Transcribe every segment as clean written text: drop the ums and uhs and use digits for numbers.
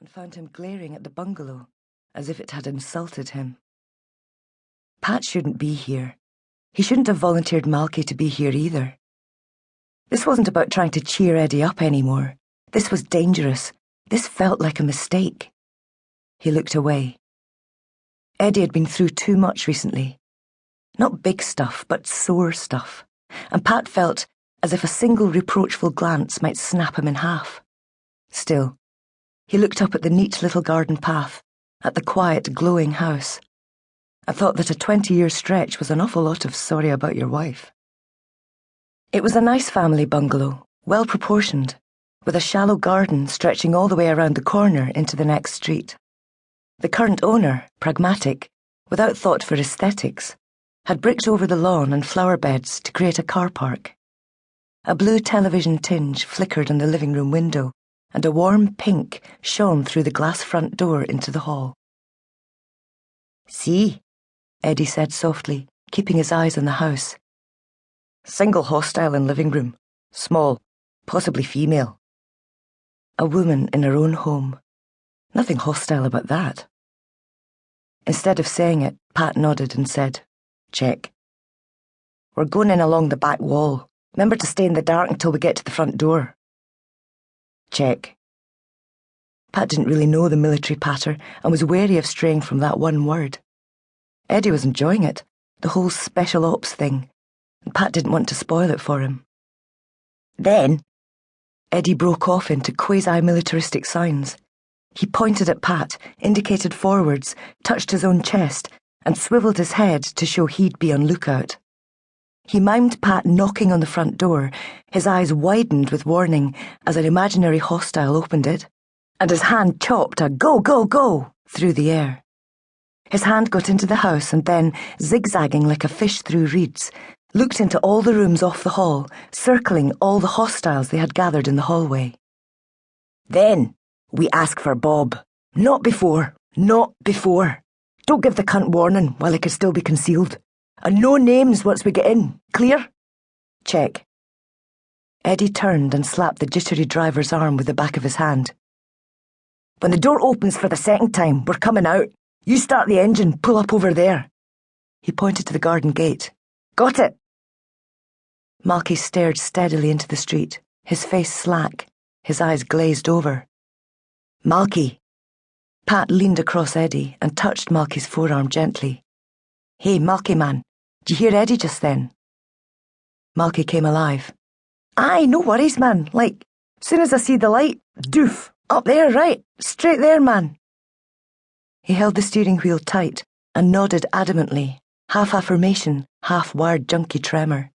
and found him glaring at the bungalow as if it had insulted him. Pat shouldn't be here. He shouldn't have volunteered Malky to be here either. This wasn't about trying to cheer Eddie up anymore. This was dangerous. This felt like a mistake. He looked away. Eddie had been through too much recently. Not big stuff, but sore stuff. And Pat felt as if a single reproachful glance might snap him in half. Still, he looked up at the neat little garden path, at the quiet, glowing house. I thought that a 20-year stretch was an awful lot of sorry about your wife. It was a nice family bungalow, well proportioned, with a shallow garden stretching all the way around the corner into the next street. The current owner, pragmatic, without thought for aesthetics, had bricked over the lawn and flower beds to create a car park. A blue television tinge flickered in the living room window, and a warm pink shone through the glass front door into the hall. "See," Eddie said softly, keeping his eyes on the house. "Single hostile in living room. Small, possibly female. A woman in her own home. Nothing hostile about that." Instead of saying it, Pat nodded and said, "Check. We're going in along the back wall. Remember to stay in the dark until we get to the front door." Check. Pat didn't really know the military patter and was wary of straying from that one word. Eddie was enjoying it, the whole special ops thing, and Pat didn't want to spoil it for him. "Then," Eddie broke off into quasi-militaristic signs. He pointed at Pat, indicated forwards, touched his own chest, and swiveled his head to show he'd be on lookout. He mimed Pat knocking on the front door, his eyes widened with warning as an imaginary hostile opened it, and his hand chopped a "go, go, go" through the air. His hand got into the house and then, zigzagging like a fish through reeds, looked into all the rooms off the hall, circling all the hostiles they had gathered in the hallway. "Then we ask for Bob. Not before. Not before. Don't give the cunt warning while it could still be concealed. And no names once we get in. Clear?" Check. Eddie turned and slapped the jittery driver's arm with the back of his hand. "When the door opens for the second time, we're coming out. You start the engine, pull up over there." He pointed to the garden gate. "Got it?" Malky stared steadily into the street, his face slack, his eyes glazed over. "Malky." Pat leaned across Eddie and touched Malky's forearm gently. "Hey, Malky man, did you hear Eddie just then?" Malky came alive. "Aye, no worries, man. Like, soon as I see the light, doof, up there, right, straight there, man." He held the steering wheel tight and nodded adamantly, half affirmation, half wired junkie tremor.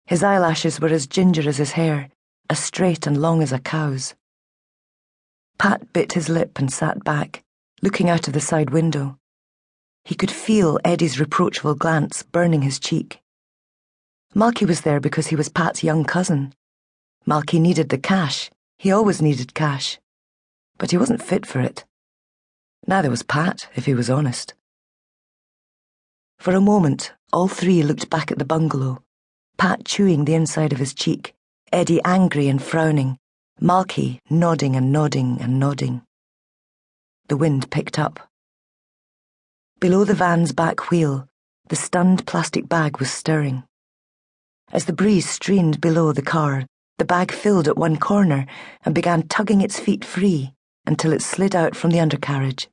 His eyelashes were as ginger as his hair, as straight and long as a cow's. Pat bit his lip and sat back, looking out of the side window. He could feel Eddie's reproachful glance burning his cheek. Malky was there because he was Pat's young cousin. Malky needed the cash. He always needed cash. But he wasn't fit for it. Neither was Pat, if he was honest. For a moment, all three looked back at the bungalow, Pat chewing the inside of his cheek, Eddie angry and frowning, Malky nodding and nodding and nodding. The wind picked up. Below the van's back wheel, the stunned plastic bag was stirring. As the breeze streamed below the car, the bag filled at one corner and began tugging its feet free until it slid out from the undercarriage.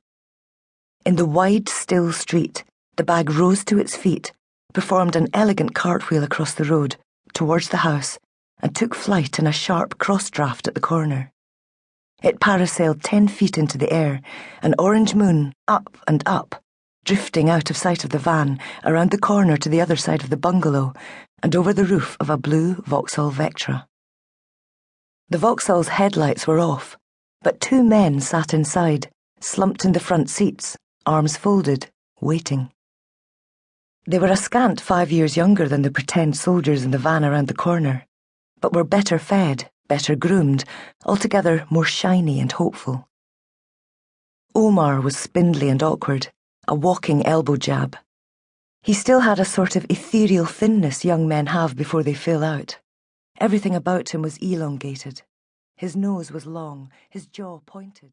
In the wide, still street, the bag rose to its feet, performed an elegant cartwheel across the road, towards the house, and took flight in a sharp cross-draft at the corner. It parasailed 10 feet into the air, an orange moon up and up, drifting out of sight of the van, around the corner to the other side of the bungalow, and over the roof of a blue Vauxhall Vectra. The Vauxhall's headlights were off, but 2 men sat inside, slumped in the front seats, arms folded, waiting. They were a scant 5 years younger than the pretend soldiers in the van around the corner, but were better fed, better groomed, altogether more shiny and hopeful. Omar was spindly and awkward, a walking elbow jab. He still had a sort of ethereal thinness young men have before they fill out. Everything about him was elongated. His nose was long, his jaw pointed.